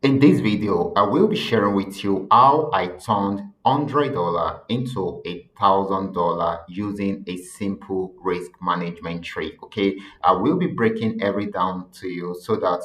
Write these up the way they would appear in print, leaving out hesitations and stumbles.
In this video, I will be sharing with you how I turned $100 into $1,000 using a simple risk management trick. Okay, I will be breaking every down to you so that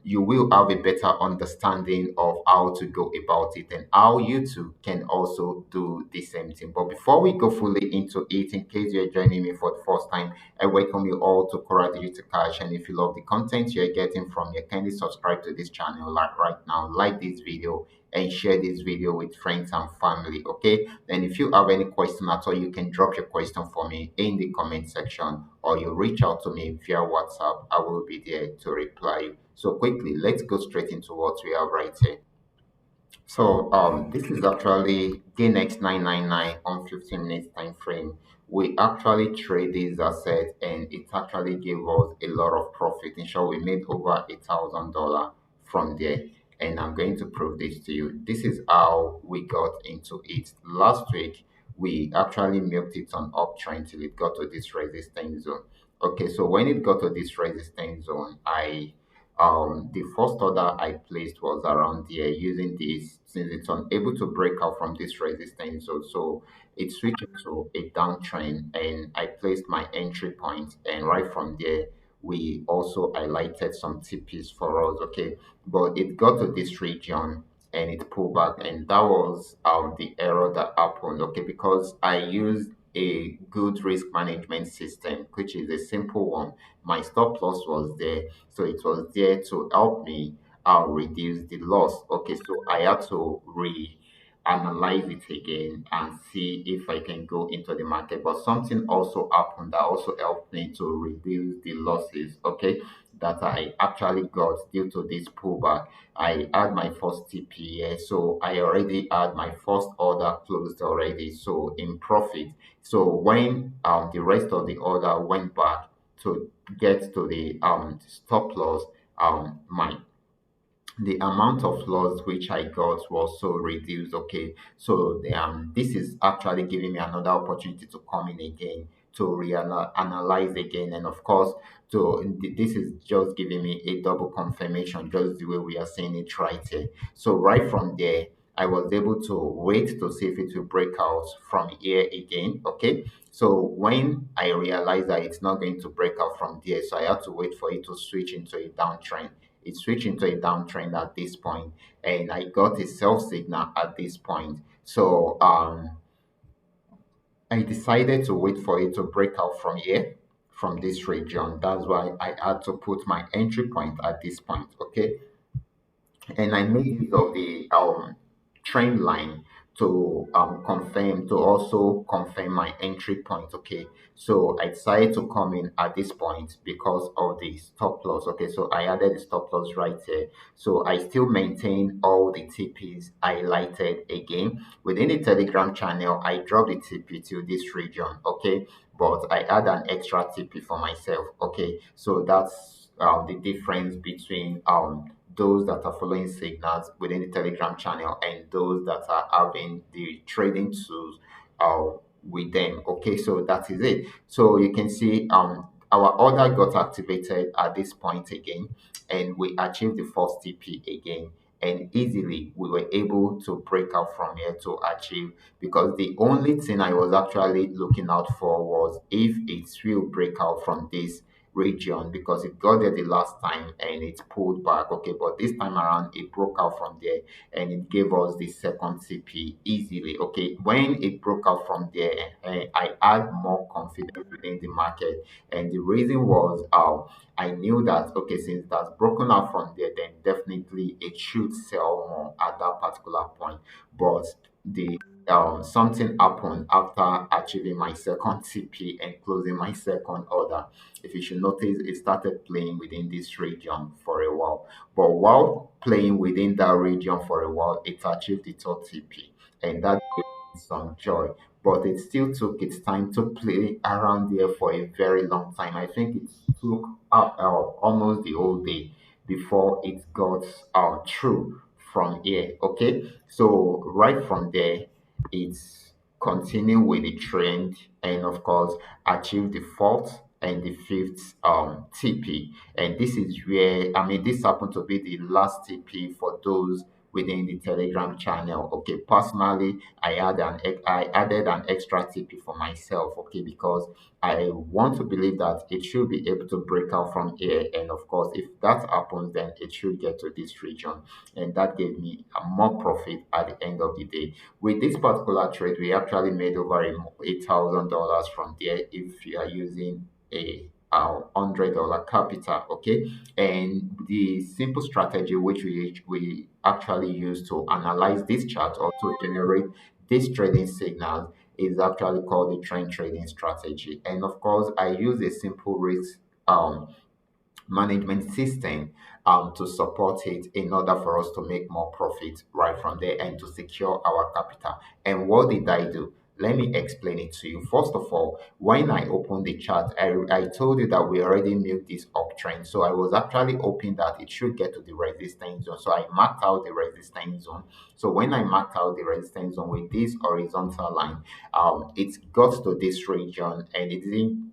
you will have a better understanding of how to go about it and how you too can also do the same thing. But before we go fully into it, in case you're joining me for the first time, I welcome you all to Qora Digital Cash. And if you love the content you're getting from here, kindly subscribe to this channel like right now, like this video, and share this video with friends and family. Okay. And if you have any question at all, you can drop your question for me in the comment section or you reach out to me via WhatsApp. I will be there to reply you. So quickly, let's go straight into what we have right here. So this is actually GainX 999 on 15 minutes time frame. We actually trade this asset and it actually gave us a lot of profit. In short, we made over $1,000 from there. And I'm going to prove this to you. This is how we got into it. Last week, we actually milked it on uptrend till it got to this resistance zone. Okay, so when it got to this resistance zone, the first order I placed was around here using this since it's unable to break out from this resistance. So it switched to a downtrend and I placed my entry point and right from there we also highlighted some TPs for us, okay? But it got to this region and it pulled back and that was the error that happened, okay? Because I used a good risk management system, which is a simple one. My stop loss was there, so it was there to help me reduce the loss. Okay, so I had to analyze it again and see if I can go into the market. But something also happened that also helped me to reduce the losses, okay, that I actually got due to this pullback. I had my first TPA, so I already had my first order closed already, so in profit. So when the rest of the order went back to get to the stop loss, my the amount of loss which I got was so reduced. Okay, so this is actually giving me another opportunity to come in again to reanalyze again, and of course, this is just giving me a double confirmation, just the way we are saying it right here. So right from there, I was able to wait to see if it will break out from here again. Okay, so when I realized that it's not going to break out from there, so I had to wait for it to switch into a downtrend. It switched into a downtrend at this point, and I got a sell signal at this point. So I decided to wait for it to break out from here, from this region. That's why I had to put my entry point at this point. Okay, and I made use of the trend line to confirm to also confirm my entry point. Okay, so I decided to come in at this point because of the stop loss. Okay, so I added the stop loss right here, so I still maintain all the TPs highlighted again within the Telegram channel. I dropped the TP to this region, okay, but I add an extra TP for myself. Okay, so that's the difference between those that are following signals within the Telegram channel and those that are having the trading tools uh, with them. Okay, so that is it. So you can see our order got activated at this point again, and we achieved the first TP again. And easily we were able to break out from here to achieve, because the only thing I was actually looking out for was if it will break out from this region, because it got there the last time and it pulled back. Okay, but this time around it broke out from there and it gave us the second CP easily. Okay, when it broke out from there, I had more confidence within the market, and the reason was I knew that okay, since that's broken out from there, then definitely it should sell more at that particular point. But the something happened after achieving my second TP and closing my second order. If you should notice, it started playing within this region for a while. But while playing within that region for a while, it achieved the third TP, and that gave me some joy. But it still took its time to play around there for a very long time. I think it took almost the whole day before it got through from here. Okay, so right from there, it's continue with the trend and of course achieve the fourth and the fifth TP. And this is where, I mean, this happened to be the last TP for those within the Telegram channel. Okay, personally, I added an extra TP for myself. Okay, because I want to believe that it should be able to break out from here. And of course, if that happens, then it should get to this region. And that gave me a more profit at the end of the day. With this particular trade, we actually made over $8,000 from there if you are using a $100 capital. Okay, and the simple strategy which we actually use to analyze this chart or to generate this trading signal is actually called the trend trading strategy. And of course, I use a simple risk um, management system to support it in order for us to make more profit right from there and to secure our capital. And what did I do? Let me explain it to you. First of all, when I opened the chart, I told you that we already milked this uptrend. So I was actually hoping that it should get to the resistance zone. So I marked out the resistance zone. So when I marked out the resistance zone with this horizontal line, it got to this region and it didn't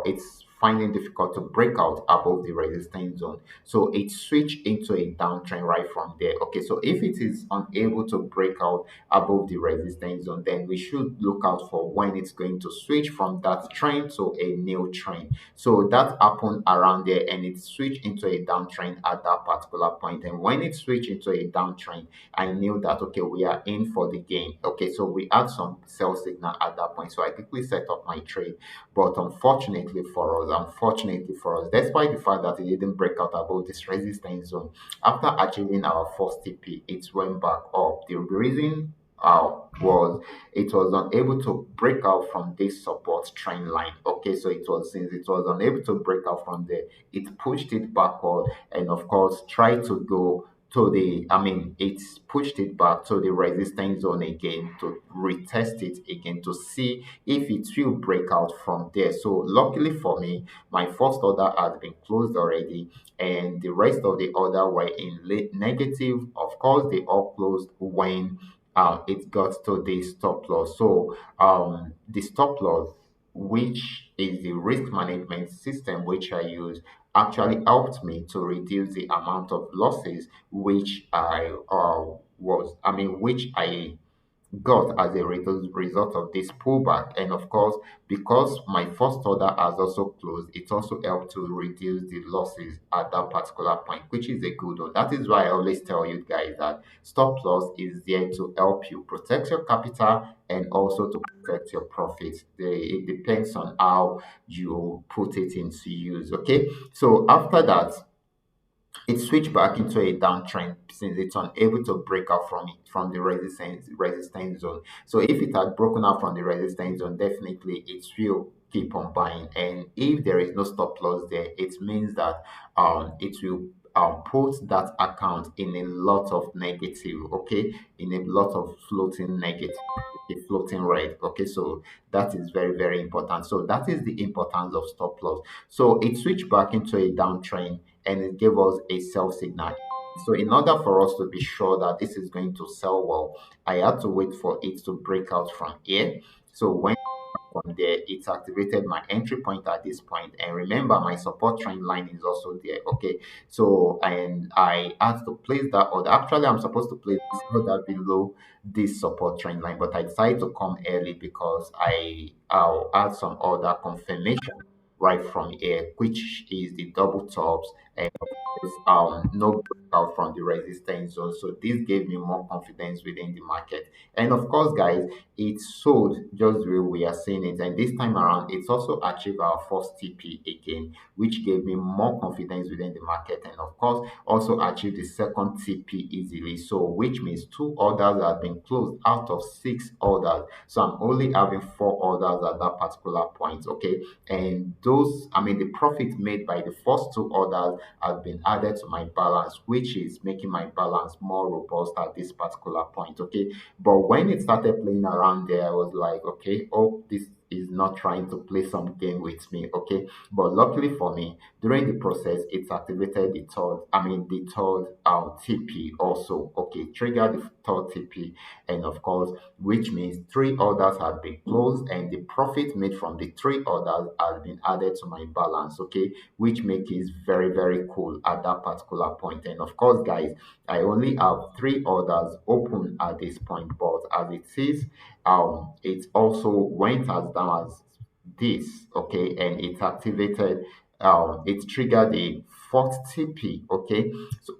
it's finding difficult to break out above the resistance zone. So it switched into a downtrend right from there. Okay, so if it is unable to break out above the resistance zone, then we should look out for when it's going to switch from that trend to a new trend. So that happened around there and it switched into a downtrend at that particular point. And when it switched into a downtrend, I knew that okay, we are in for the game. Okay, so we had some sell signal at that point. So I quickly set up my trade. But unfortunately for us, despite the fact that it didn't break out above this resistance zone, after achieving our first TP, it went back up. The reason was it was unable to break out from this support trend line. Okay, so it was since it was unable to break out from there, it pushed it backward and of course tried to go to the it's pushed it back to the resistance zone again to retest it again to see if it will break out from there. So luckily for me, my first order had been closed already, and the rest of the order were in negative. Of course, they all closed when it got to the stop loss. So the stop loss, which is the risk management system which I use, actually helped me to reduce the amount of losses which which I got as a result of this pullback. And of course, because my first order has also closed, it also helped to reduce the losses at that particular point, which is a good one. That is why I always tell you guys that stop loss is there to help you protect your capital and also to protect your profits. It depends on how you put it into use. Okay, so after that, it switched back into a downtrend since it's unable to break out from it from the resistance zone. So if it had broken out from the resistance zone, definitely it will keep on buying. And if there is no stop loss there, it means that it will put that account in a lot of negative, okay, in a lot of floating negative, a floating red. Okay, so that is very, very important. So that is the importance of stop loss. So it switched back into a downtrend and it gave us a sell signal. So in order for us to be sure that this is going to sell well, I had to wait for it to break out from here. So when from there, it activated my entry point at this point. And remember, my support trend line is also there. Okay, so and I had to place that order. Actually, I'm supposed to place this order below this support trend line, but I decided to come early because I'll add some order confirmation right from here, which is the double tops and of course, no breakout from the resistance zone. So this gave me more confidence within the market. And of course, guys, it sold just the way we are seeing it. And this time around, it's also achieved our first TP again, which gave me more confidence within the market. And of course, also achieved the second TP easily. So, which means two orders have been closed out of six orders. So, I'm only having four orders at that particular point. Okay. And the profit made by the first two orders has been added to my balance, which is making my balance more robust at this particular point. Okay. But when it started playing around there, I was like, okay, oh, this is not trying to play some game with me. Okay, but luckily for me, during the process, it's activated the third TP also. Okay, trigger the third TP, and of course, which means three orders have been closed, and the profit made from the three orders has been added to my balance. Okay, which makes it very very cool at that particular point. And of course, guys, I only have three orders open at this point, but as it is, it also went as down as this. Okay, and it activated, it triggered the fourth TP. Okay,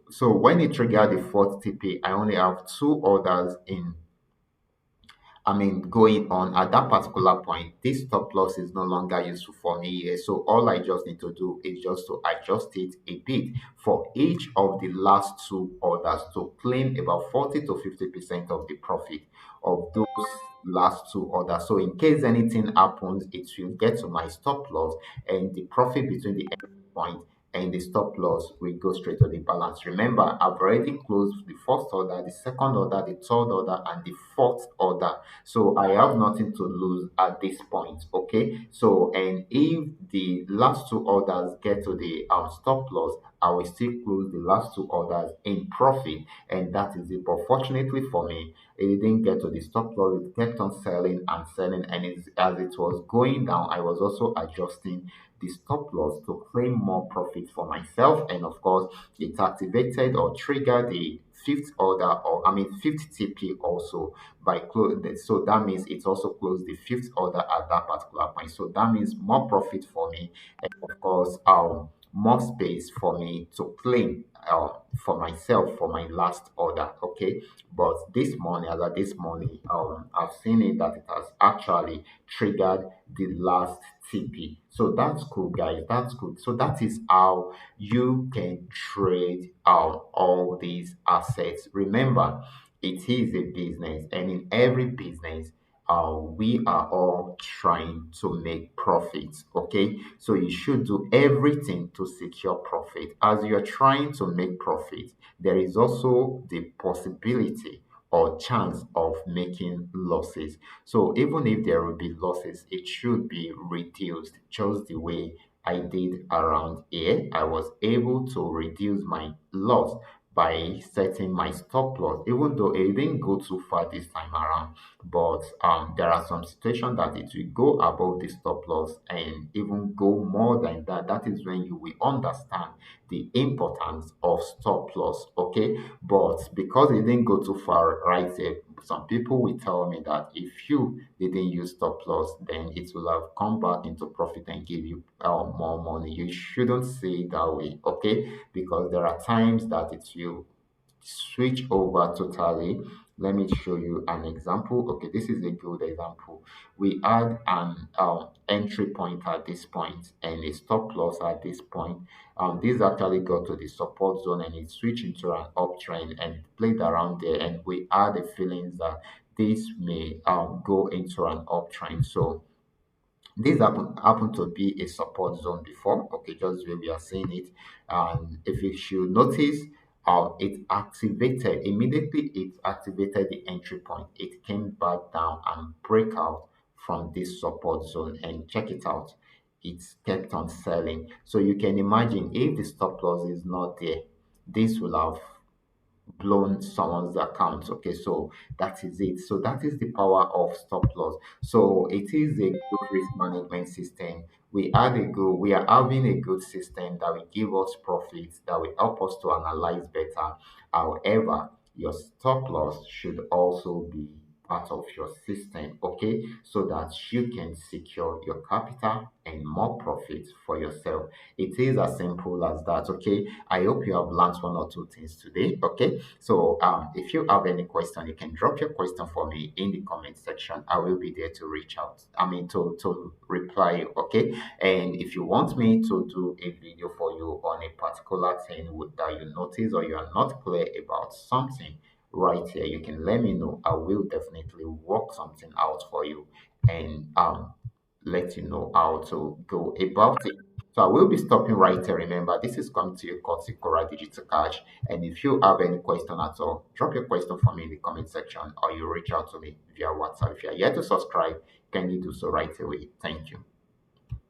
so when it triggered the fourth TP, I only have two orders in, going on at that particular point. This stop loss is no longer useful for me here. So all I just need to do is just to adjust it a bit for each of the last two orders to claim about 40 to 50% of the profit of those last two orders. So in case anything happens, it will get to my stop loss, and the profit between the end point and the stop loss will go straight to the balance. Remember, I've already closed the first order, the second order, the third order, and the fourth order. So I have nothing to lose at this point. Okay. So, and if the last two orders get to the stop loss, I will still close the last two orders in profit, and that is it. But fortunately for me, it didn't get to the stop loss. It kept on selling and selling, and as it was going down, I was also adjusting the stop loss to claim more profit for myself. And of course, it activated or triggered the fifth order, or fifth TP also by close. So that means it also closed the fifth order at that particular point. So that means more profit for me, and of course, more space for me to claim for myself for my last order. Okay, but this morning, as at this morning, I've seen it that it has actually triggered the last TP. So that's cool, guys. That's good. So that is how you can trade all these assets. Remember, it is a business, and in every business, we are all trying to make profits. Okay, so you should do everything to secure profit. As you are trying to make profit, there is also the possibility or chance of making losses. So even if there will be losses, it should be reduced just the way I did around here. I was able to reduce my loss by setting my stop loss, even though it didn't go too far this time around. But there are some situations that it will go above the stop loss and even go more than that. That is when you will understand the importance of stop loss. Okay, but because it didn't go too far right there, some people will tell me that if you didn't use stop loss, then it will have come back into profit and give you more money. You shouldn't see it that way. Okay, because there are times that it will switch over totally. Let me show you an example. Okay, this is a good example. We had an entry point at this point and a stop loss at this point. This actually got to the support zone, and it switched into an uptrend and played around there, and we had the feelings that this may go into an uptrend. So this happened to be a support zone before. Okay, just where we are seeing it. And if you should notice, it activated immediately. It activated the entry point. It came back down and break out from this support zone. And check it out. It kept on selling. So you can imagine if the stop loss is not there, this will have blown someone's account. Okay, so that is it. So that is the power of stop loss. So it is a good risk management system. We are having a good system that will give us profits, that will help us to analyze better. However, your stop loss should also be part of your system. Okay, so that you can secure your capital and more profits for yourself. It is as simple as that. Okay, I hope you have learned one or two things today. Okay, so if you have any question, you can drop your question for me in the comment section. I will be there to reach out. To reply you. Okay, and if you want me to do a video for you on a particular thing that you notice, or you are not clear about something right here, you can let me know. I will definitely work something out for you and let you know how to go about it. So I will be stopping right here. Remember, this is coming to you courtesy Qora Digital Cash. And if you have any question at all, drop your question for me in the comment section or you reach out to me via WhatsApp. If you are yet to subscribe, can you do so right away? Thank you.